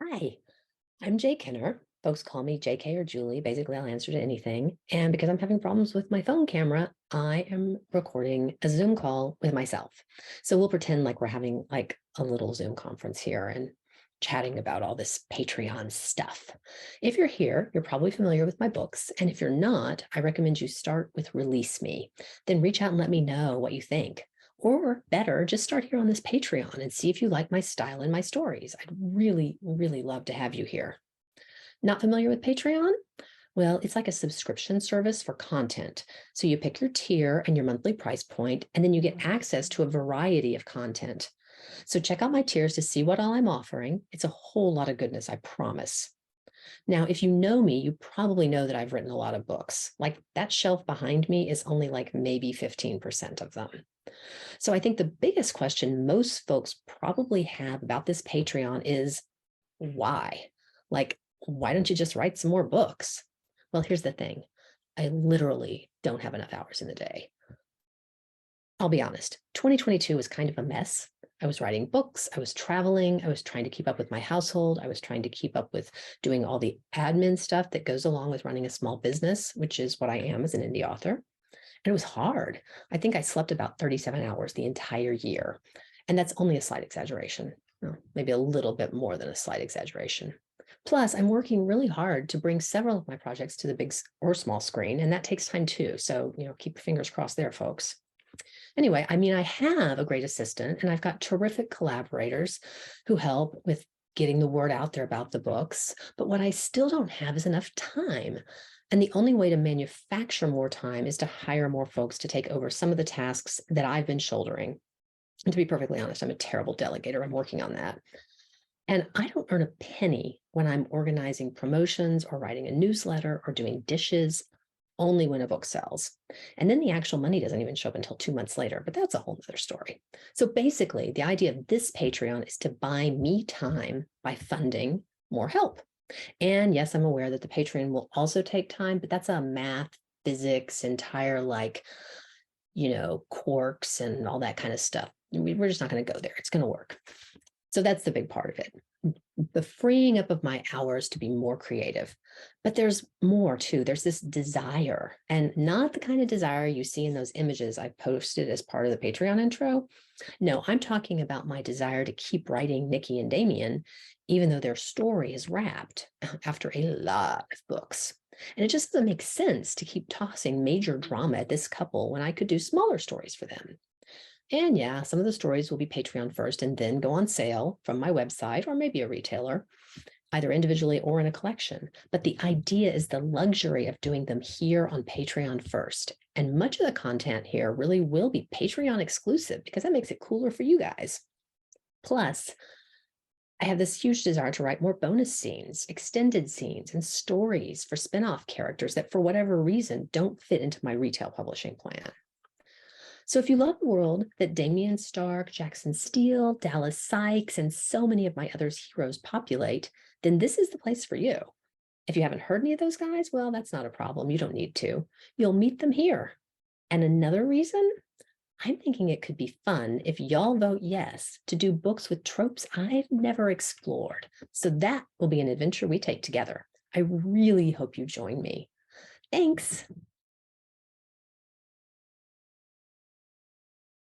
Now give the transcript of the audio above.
Hi, I'm Jay Kenner. Folks call me JK or Julie. Basically, I'll answer to anything. And because I'm having problems with my phone camera, I am recording a Zoom call with myself. So we'll pretend like we're having like a little Zoom conference here and chatting about all this Patreon stuff. If you're here, you're probably familiar with my books. And if you're not, I recommend you start with Release Me. Then reach out and let me know what you think. Or better, just start here on this Patreon and see if you like my style and my stories. I'd really, really love to have you here. Not familiar with Patreon? Well, it's like a subscription service for content. So you pick your tier and your monthly price point, and then you get access to a variety of content. So check out my tiers to see what all I'm offering. It's a whole lot of goodness, I promise. Now, if you know me, you probably know that I've written a lot of books. Like that shelf behind me is only like maybe 15% of them. So I think the biggest question most folks probably have about this Patreon is why? Like, why don't you just write some more books? Well, here's the thing. I literally don't have enough hours in the day. I'll be honest, 2022 was kind of a mess. I was writing books, I was traveling, I was trying to keep up with my household, I was trying to keep up with doing all the admin stuff that goes along with running a small business, which is what I am as an indie author. And it was hard. I think I slept about 37 hours the entire year. And that's only a slight exaggeration. Well, maybe a little bit more than a slight exaggeration. Plus, I'm working really hard to bring several of my projects to the big or small screen, and that takes time too. So, keep your fingers crossed there, folks. Anyway, I mean, I have a great assistant and I've got terrific collaborators who help with getting the word out there about the books. But what I still don't have is enough time. And the only way to manufacture more time is to hire more folks to take over some of the tasks that I've been shouldering. And to be perfectly honest, I'm a terrible delegator. I'm working on that. And I don't earn a penny when I'm organizing promotions or writing a newsletter or doing dishes, only when a book sells. And then the actual money doesn't even show up until 2 months later, but that's a whole other story. So basically, the idea of this Patreon is to buy me time by funding more help. And yes, I'm aware that the Patreon will also take time, but that's a math, physics, entire quarks and all that kind of stuff. We're just not going to go there. It's going to work. So that's the big part of it. The freeing up of my hours to be more creative. But there's more too. There's this desire, and not the kind of desire you see in those images I posted as part of the Patreon intro. No, I'm talking about my desire to keep writing Nikki and Damien, even though their story is wrapped after a lot of books. And it just doesn't make sense to keep tossing major drama at this couple when I could do smaller stories for them. And yeah, some of the stories will be Patreon first and then go on sale from my website or maybe a retailer, either individually or in a collection. But the idea is the luxury of doing them here on Patreon first. And much of the content here really will be Patreon exclusive because that makes it cooler for you guys. Plus, I have this huge desire to write more bonus scenes, extended scenes, and stories for spin-off characters that for whatever reason don't fit into my retail publishing plan. So if you love the world that Damian Stark, Jackson Steele, Dallas Sykes, and so many of my other heroes populate, then this is the place for you. If you haven't heard any of those guys, well, that's not a problem. You don't need to. You'll meet them here. And another reason, I'm thinking it could be fun if y'all vote yes to do books with tropes I've never explored. So that will be an adventure we take together. I really hope you join me. Thanks.